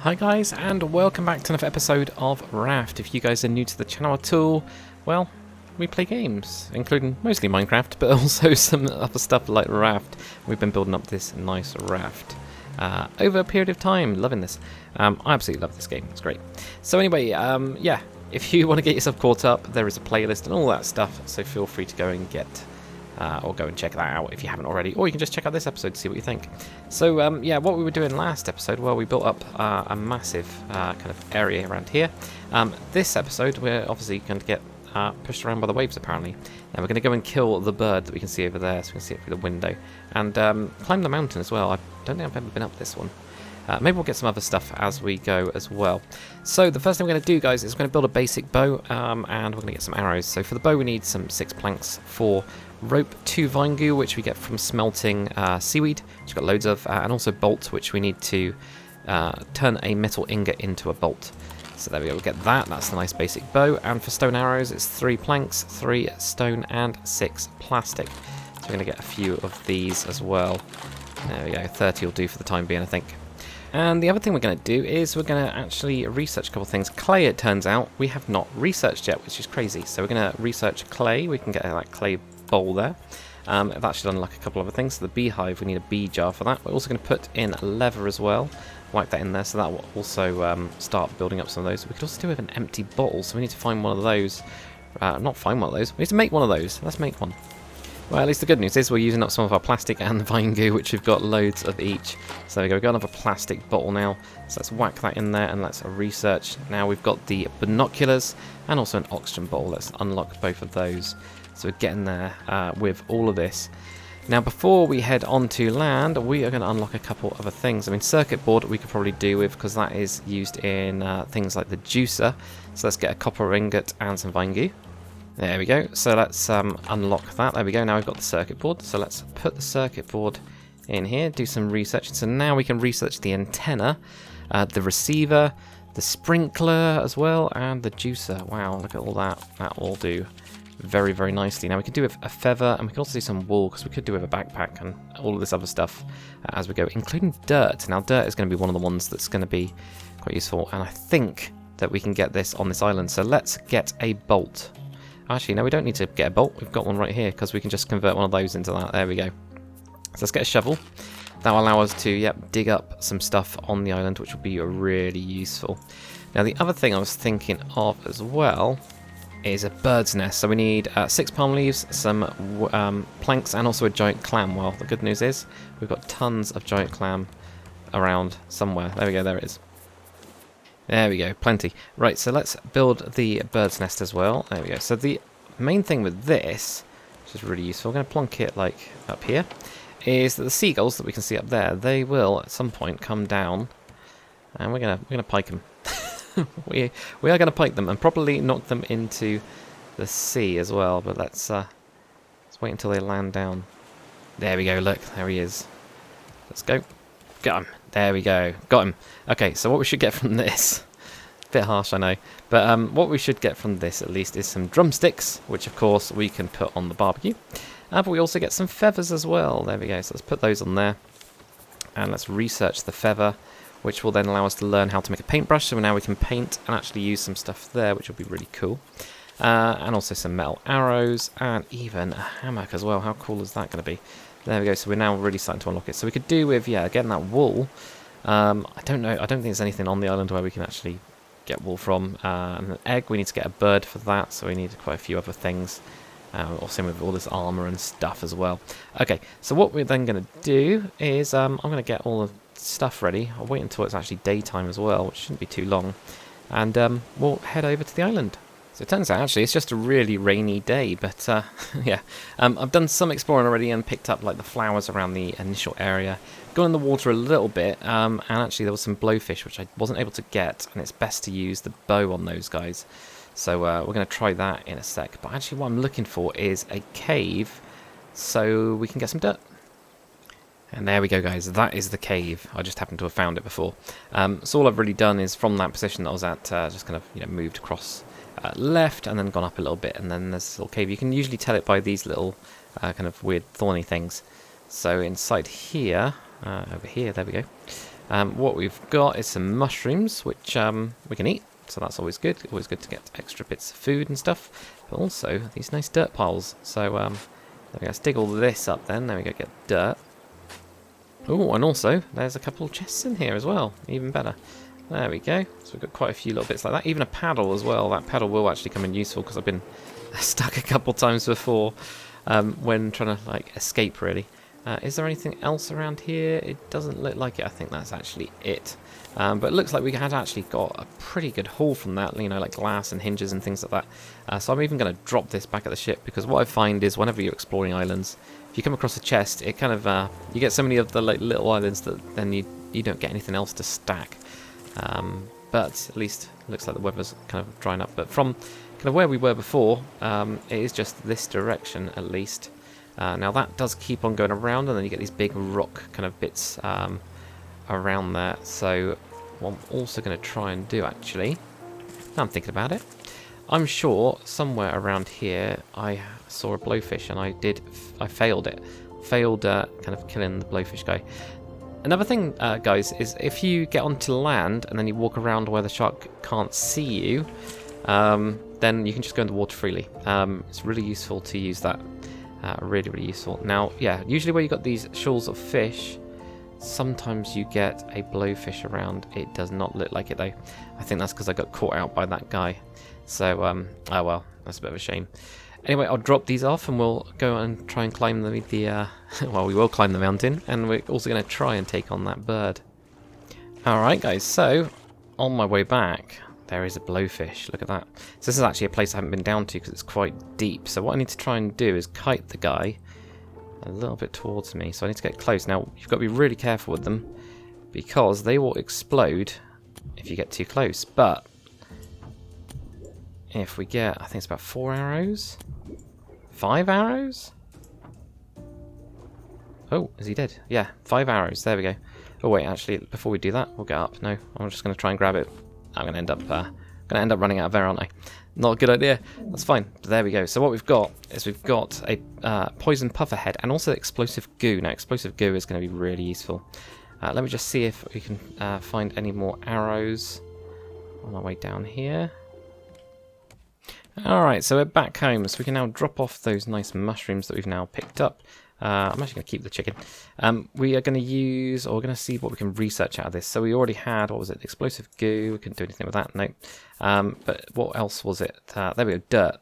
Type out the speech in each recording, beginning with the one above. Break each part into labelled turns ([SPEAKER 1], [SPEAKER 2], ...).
[SPEAKER 1] Hi guys, and welcome back to another episode of Raft. If you guys are new to the channel at all, well, we play games, including mostly Minecraft, but also some other stuff like Raft. We've been building up this nice raft over a period of time, loving this. I absolutely love this game, it's great. So anyway, yeah, if you want to get yourself caught up, there is a playlist and all that stuff, so feel free to go and get or go and check that out if you haven't already, or you can just check out this episode to see what you think. So yeah, what we were doing last episode, well, we built up a massive kind of area around here. This episode we're obviously going to get pushed around by the waves apparently. Now we're going to go and kill the bird that we can see over there, so we can see it through the window, and climb the mountain as well. I don't think I've ever been up this one. Maybe we'll get some other stuff as we go as well. So the first thing we're going to do, guys, is we're going to build a basic bow, and we're going to get some arrows. So for the bow we need some 6 planks, 4 rope, 2 vine goo, which we get from smelting seaweed, which we've got loads of, and also bolt, which we need to turn a metal ingot into a bolt. So there we go, we'll get that. That's a nice basic bow. And for stone arrows, it's 3 planks, 3 stone, and 6 plastic. So we're going to get a few of these as well. There we go, 30 will do for the time being, I think. And the other thing we're going to do is we're going to actually research a couple of things. Clay, it turns out, we have not researched yet, which is crazy. So we're going to research clay. We can get that clay bowl there. That should unlock a couple of other things. So the beehive, we need a bee jar for that. We're also going to put in leather as well. Wipe that in there, so that will also start building up some of those. We could also do with an empty bottle, so we need to find one of those. Not find one of those, we need to make one of those. Let's make one. Well, at least the good news is we're using up some of our plastic and the vine goo, which we've got loads of each. So there we go, we've got another plastic bottle now. So let's whack that in there and let's research. Now we've got the binoculars and also an oxygen bottle. Let's unlock both of those. So we're getting there with all of this. Now before we head onto land, we are going to unlock a couple other things. I mean, circuit board we could probably do with, because that is used in things like the juicer. So let's get a copper ingot and some vine goo. There we go. So let's unlock that. There we go. Now we've got the circuit board. So let's put the circuit board in here, do some research. So now we can research the antenna, the receiver, the sprinkler as well, and the juicer. Wow, look at all that. That will do very, very nicely. Now we can do with a feather, and we can also do some wool, because we could do with a backpack and all of this other stuff as we go, including dirt. Now dirt is going to be one of the ones that's going to be quite useful, and I think that we can get this on this island. So let's get a bolt. Actually, no, we don't need to get a bolt. We've got one right here, because we can just convert one of those into that. There we go. So let's get a shovel. That will allow us to, yep, dig up some stuff on the island, which will be really useful. Now, the other thing I was thinking of as well is a bird's nest. So we need 6 palm leaves, some planks, and also a giant clam. Well, the good news is we've got tons of giant clam around somewhere. There we go, there it is. There we go, plenty. Right, so let's build the bird's nest as well. There we go. So the main thing with this, which is really useful, I'm going to plonk it like up here, is that the seagulls that we can see up there, they will at some point come down, and we're gonna pike them. we are going to pike them and probably knock them into the sea as well. But let's wait until they land down. There we go. Look, there he is. Let's go. Got him. There we go. Got him. Okay, so what we should get from this, a bit harsh I know, but what we should get from this at least is some drumsticks, which of course we can put on the barbecue. But we also get some feathers as well. There we go. So let's put those on there. And let's research the feather, which will then allow us to learn how to make a paintbrush. So now we can paint and actually use some stuff there, which will be really cool. And also some metal arrows and even a hammock as well. How cool is that going to be? There we go, so we're now really starting to unlock it. So we could do with, yeah, getting that wool. I don't know, I don't think there's anything on the island where we can actually get wool from. And an egg, we need to get a bird for that, so we need quite a few other things. Also with all this armour and stuff as well. Okay, so what we're then going to do is, I'm going to get all the stuff ready. I'll wait until it's actually daytime as well, which shouldn't be too long. And we'll head over to the island. So it turns out actually it's just a really rainy day, but yeah, I've done some exploring already and picked up like the flowers around the initial area. Gone in the water a little bit, and actually there was some blowfish which I wasn't able to get, and it's best to use the bow on those guys. So we're going to try that in a sec. But actually what I'm looking for is a cave so we can get some dirt. And there we go, guys. That is the cave. I just happened to have found it before. So all I've really done is from that position that I was at, just kind of moved across left and then gone up a little bit, and then there's this little cave. You can usually tell it by these little kind of weird thorny things. So inside here, over here, there we go. What we've got is some mushrooms, which we can eat, so that's always good. Always good to get extra bits of food and stuff, but also these nice dirt piles. So there we go, let's dig all this up then. There we go, get dirt. Oh, and also there's a couple of chests in here as well, even better. There we go. So we've got quite a few little bits like that. Even a paddle as well. That paddle will actually come in useful because I've been stuck a couple times before when trying to like escape really. Is there anything else around here? It doesn't look like it. I think that's actually it. But it looks like we had actually got a pretty good haul from that, you know, like glass and hinges and things like that. So I'm even going to drop this back at the ship because what I find is whenever you're exploring islands, if you come across a chest, it kind of you get so many of the like little islands that then you don't get anything else to stack. But at least it looks like the weather's kind of drying up. But from kind of where we were before, it is just this direction at least. Now that does keep on going around, and then you get these big rock kind of bits around there. So what I'm also going to try and do actually, now I'm thinking about it, I'm sure somewhere around here I saw a blowfish, and I failed it. Failed kind of killing the blowfish guy. Another thing, guys, is if you get onto land and then you walk around where the shark can't see you, then you can just go in the water freely. It's really useful to use that. Really, really useful. Now, yeah, usually where you got these shoals of fish, sometimes you get a blowfish around. It does not look like it though. I think that's because I got caught out by that guy. So, oh well, that's a bit of a shame. Anyway, I'll drop these off and we'll go and try and climb the well, we will climb the mountain, and we're also going to try and take on that bird. Alright guys, so on my way back, there is a blowfish. Look at that. So this is actually a place I haven't been down to because it's quite deep. So what I need to try and do is kite the guy a little bit towards me. So I need to get close. Now, you've got to be really careful with them because they will explode if you get too close. But if we get, I think it's about 4 arrows? 5 arrows? Oh, is he dead? Yeah, 5 arrows. There we go. Oh wait, actually, before we do that, we'll get up. No, I'm just going to try and grab it. I'm going to end up running out of air, aren't I? Not a good idea. That's fine. But there we go. So what we've got is we've got a poison pufferhead and also explosive goo. Now, explosive goo is going to be really useful. Let me just see if we can find any more arrows on our way down here. Alright, so we're back home, so we can now drop off those nice mushrooms that we've now picked up. I'm actually going to keep the chicken. We are going to use, or we're going to see what we can research out of this. So we already had, what was it, explosive goo. We couldn't do anything with that, no. But what else was it? There we go, dirt.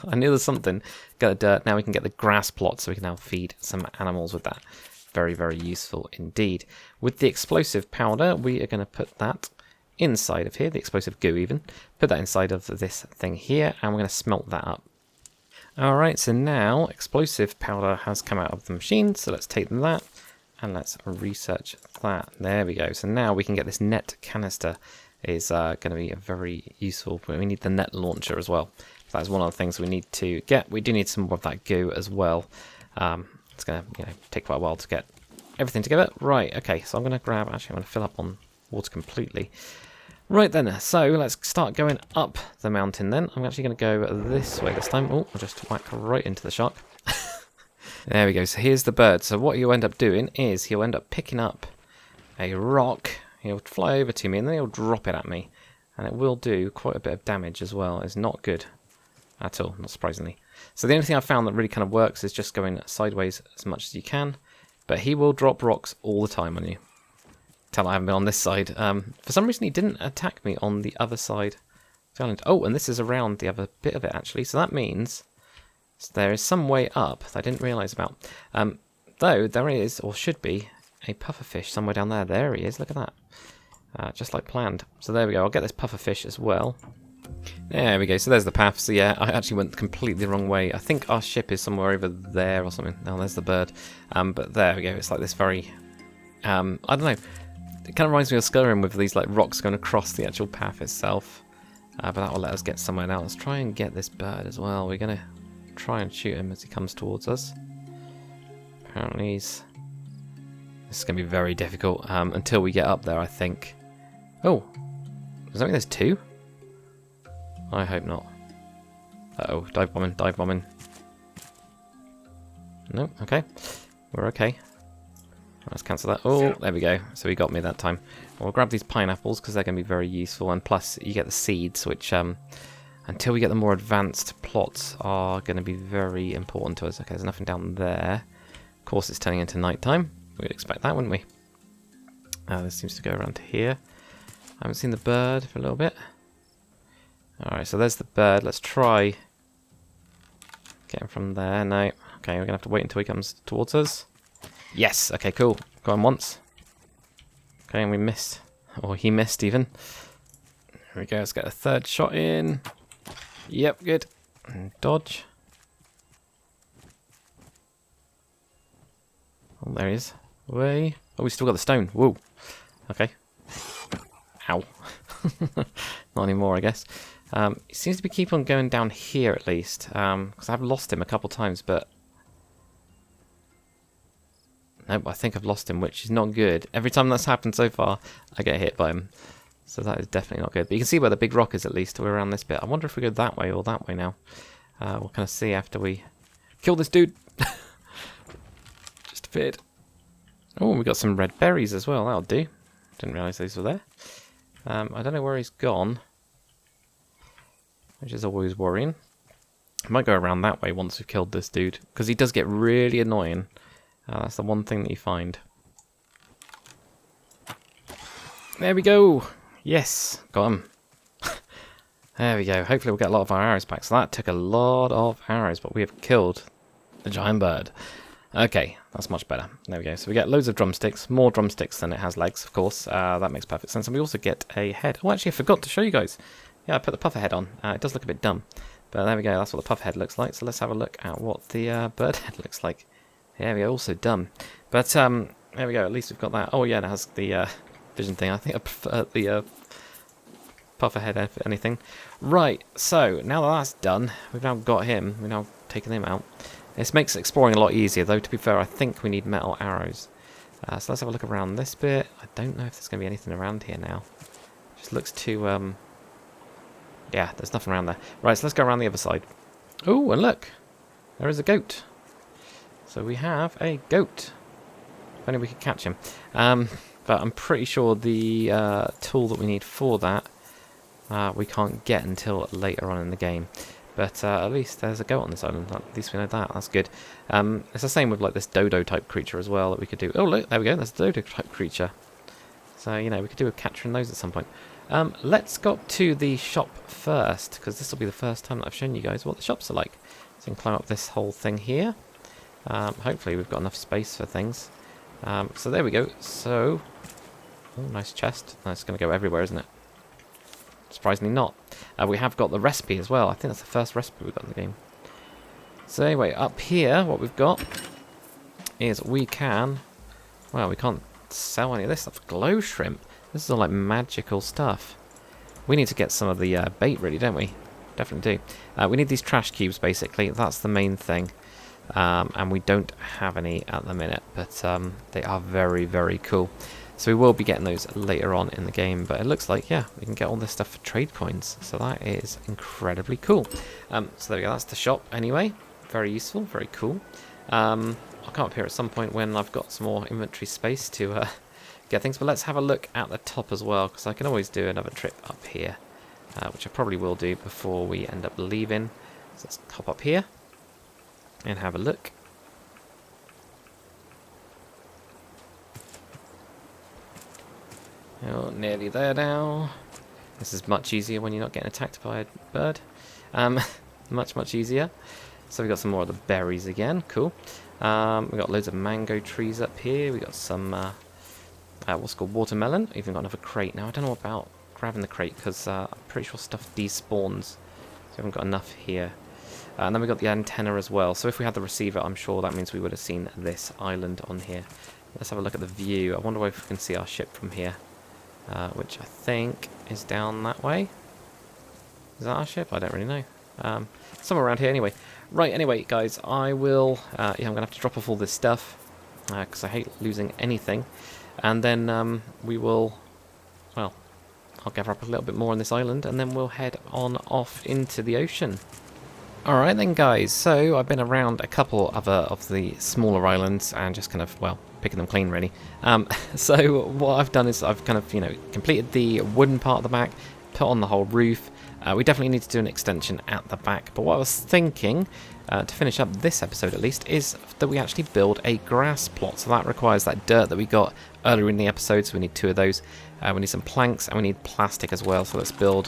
[SPEAKER 1] I knew there's something. Got the dirt, now we can get the grass plot, so we can now feed some animals with that. Very, very useful indeed. With the explosive powder, we are going to put that inside of here, the explosive goo even. Put that inside of this thing here, and we're going to smelt that up. Alright, so now explosive powder has come out of the machine, so let's take that and let's research that. There we go. So now we can get this net canister. Is going to be very useful, but we need the net launcher as well. So that's one of the things we need to get. We do need some more of that goo as well. It's going to take quite a while to get everything together. Right, okay, so I'm going to grab, actually I'm going to fill up on water completely. Right then, so let's start going up the mountain then. I'm actually going to go this way this time. Oh, I'll just whack right into the shark. There we go, so here's the bird. So what he'll end up doing is he'll end up picking up a rock. He'll fly over to me and then he'll drop it at me. And it will do quite a bit of damage as well. It's not good at all, not surprisingly. So the only thing I've found that really kind of works is just going sideways as much as you can. But he will drop rocks all the time on you. Tell I haven't been on this side. For some reason he didn't attack me on the other side. Oh, and this is around the other bit of it actually. So that means there is some way up that I didn't realise about. Though there is, or should be, a pufferfish somewhere down there. There he is, look at that. Just like planned. So there we go, I'll get this pufferfish as well. There we go, so there's the path. So yeah, I actually went completely the wrong way. I think our ship is somewhere over there or something. Oh, there's the bird. But there we go, it's like this very... I don't know. It kind of reminds me of Skyrim with these like rocks going across the actual path itself. But that will let us get somewhere now. Let's try and get this bird as well. We're going to try and shoot him as he comes towards us. Apparently he's... This is going to be very difficult until we get up there, I think. Oh, does that mean there's two? I hope not. Uh-oh, dive bombing, dive bombing. No, okay. We're okay. Let's cancel that. Oh, there we go. So he got me that time. We'll grab these pineapples because they're going to be very useful. And plus, you get the seeds, which, until we get the more advanced plots, are going to be very important to us. Okay, there's nothing down there. Of course, it's turning into nighttime. We'd expect that, wouldn't we? This seems to go around here. I haven't seen the bird for a little bit. Alright, so there's the bird. Let's try getting from there. No. Okay, we're going to have to wait until he comes towards us. Yes! Okay, cool. Got him once. Okay, and we missed. Or he missed, even. Here we go. Let's get a third shot in. Yep, good. And dodge. Oh, there he is. Way. Oh, we still got the stone. Whoa. Okay. Ow. Not anymore, I guess. He seems to be keep on going down here, at least. Because I've lost him a couple times, but... Nope, I think I've lost him, which is not good. Every time that's happened so far, I get hit by him. So that is definitely not good. But you can see where the big rock is, at least. We're around this bit. I wonder if we go that way or that way now. We'll kind of see after we kill this dude. Just appeared. Oh, we got some red berries as well. That'll do. Didn't realise these were there. I don't know where he's gone, which is always worrying. I might go around that way once we've killed this dude, because he does get really annoying. That's the one thing that you find. There we go. Yes, got him. There we go. Hopefully we'll get a lot of our arrows back. So that took a lot of arrows, but we have killed the giant bird. Okay, that's much better. There we go. So we get loads of drumsticks, more drumsticks than it has legs, of course. That makes perfect sense. And we also get a head. Oh, actually, I forgot to show you guys. Yeah, I put the puffer head on. It does look a bit dumb, but there we go. That's what the puffer head looks like. So let's have a look at what the bird head looks like. There we go. Also dumb, but there we go. At least we've got that. Oh yeah, it has the vision thing. I think I prefer the puffer head if anything. Right. So now that that's done, we've now got him. We've now taken him out. This makes exploring a lot easier, though. To be fair, I think we need metal arrows. So let's have a look around this bit. I don't know if there's going to be anything around here now. It just looks too yeah, there's nothing around there. Right, so let's go around the other side. Oh, and look, there is a goat. So we have a goat. If only we could catch him. But I'm pretty sure the tool that we need for that we can't get until later on in the game. But at least there's a goat on this island. At least we know that. That's good. It's the same with like this dodo type creature as well that we could do. Oh look, there we go. There's a dodo type creature. So you know we could do a capturing those at some point. Let's go up to the shop first, because this will be the first time that I've shown you guys what the shops are like. So you can climb up this whole thing here. Hopefully we've got enough space for things. So there we go. So, oh, nice chest. That's going to go everywhere, isn't it? Surprisingly not. We have got the recipe as well. I think that's the first recipe we've got in the game. So anyway, up here, what we've got is we can... Well, we can't sell any of this stuff. Glow shrimp. This is all like magical stuff. We need to get some of the bait, really, don't we? Definitely do. We need these trash cubes, basically. That's the main thing. And we don't have any at the minute, but they are very, very cool. So we will be getting those later on in the game, but it looks like, yeah, we can get all this stuff for trade coins. So that is incredibly cool. So there we go, that's the shop anyway. Very useful, very cool. I'll come up here at some point when I've got some more inventory space to get things, but let's have a look at the top as well, because I can always do another trip up here, which I probably will do before we end up leaving. So let's hop up here and have a look. Oh, nearly there now. This is much easier when you're not getting attacked by a bird. Much easier. So we got some more of the berries again. Cool. We got loads of mango trees up here. We got some what's called watermelon. Even got another crate now. I don't know about grabbing the crate because I'm pretty sure stuff despawns. So we haven't got enough here. And then we got the antenna as well. So if we had the receiver, I'm sure that means we would have seen this island on here. Let's have a look at the view. I wonder if we can see our ship from here. Which I think is down that way. Is that our ship? I don't really know. Somewhere around here anyway. Right, anyway, guys, I will... yeah, I'm going to have to drop off all this stuff. Because I hate losing anything. And then we will... Well, I'll gather up a little bit more on this island. And then we'll head on off into the ocean. Alright then, guys. So, I've been around a couple other of the smaller islands. And just kind of, well, picking them clean, really. So what I've done is I've kind of, completed the wooden part of the back, put on the whole roof. We definitely need to do an extension at the back, but what I was thinking, to finish up this episode at least, is that we actually build a grass plot. So that requires that dirt that we got earlier in the episode, so we need 2 of those. We need some planks, and we need plastic as well, so let's build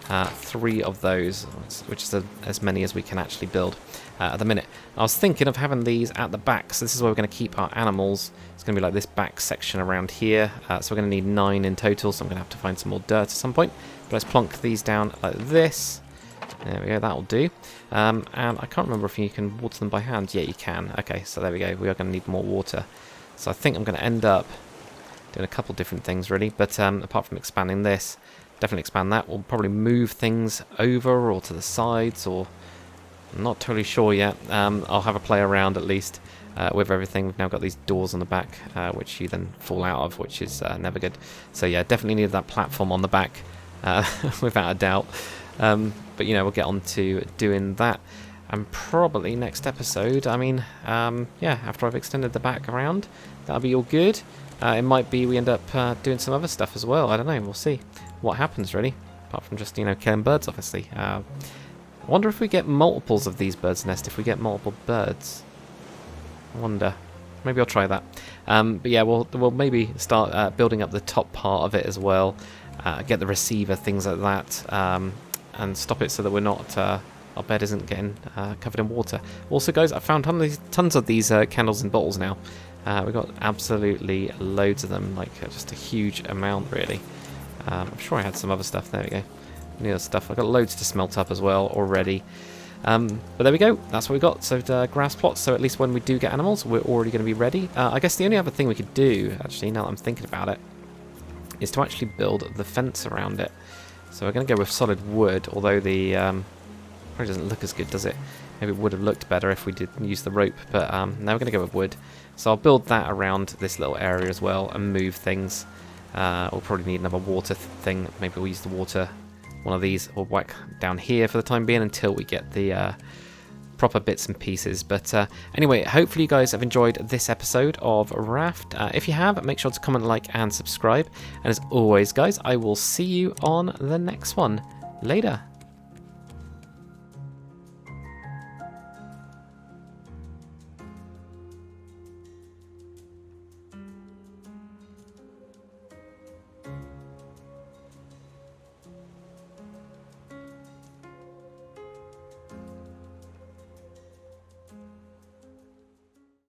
[SPEAKER 1] 3 of those, which is as many as we can actually build at the minute. I was thinking of having these at the back, so this is where we're going to keep our animals. It's going to be like this back section around here, so we're going to need 9 in total, so I'm going to have to find some more dirt at some point. But let's plonk these down like this. There we go, that'll do. And I can't remember if you can water them by hand. Yeah, you can. Okay, so there we go. We are going to need more water. So I think I'm going to end up doing a couple different things, really. But apart from expanding this, definitely expand that. We'll probably move things over or to the sides, or I'm not totally sure yet. I'll have a play around at least with everything. We've now got these doors on the back, which you then fall out of, which is never good. So yeah, definitely need that platform on the back, without a doubt. But we'll get on to doing that. And probably next episode, yeah, after I've extended the back around, that'll be all good. It might be we end up doing some other stuff as well. I don't know. We'll see what happens, really. Apart from just, killing birds, obviously. I wonder if we get multiples of these birds' nest, if we get multiple birds. I wonder. Maybe I'll try that. But yeah, we'll maybe start building up the top part of it as well. Get the receiver, things like that. And stop it so that we're not... our bed isn't getting covered in water. Also, guys, I found tons of these candles in bottles now. We've got absolutely loads of them, like just a huge amount, really. I'm sure I had some other stuff. There we go. Any other stuff? I've got loads to smelt up as well already. But there we go. That's what we got. So the grass plots. So at least when we do get animals, we're already going to be ready. I guess the only other thing we could do, actually, now that I'm thinking about it, is to actually build the fence around it. So we're going to go with solid wood, although the probably doesn't look as good, does it? Maybe it would have looked better if we did use the rope, but now we're going to go with wood. So I'll build that around this little area as well and move things. We'll probably need another water thing. Maybe we'll use the water, one of these, or whack down here for the time being until we get the proper bits and pieces. But anyway, hopefully you guys have enjoyed this episode of Raft. If you have, make sure to comment, like, and subscribe. And as always, guys, I will see you on the next one. Later.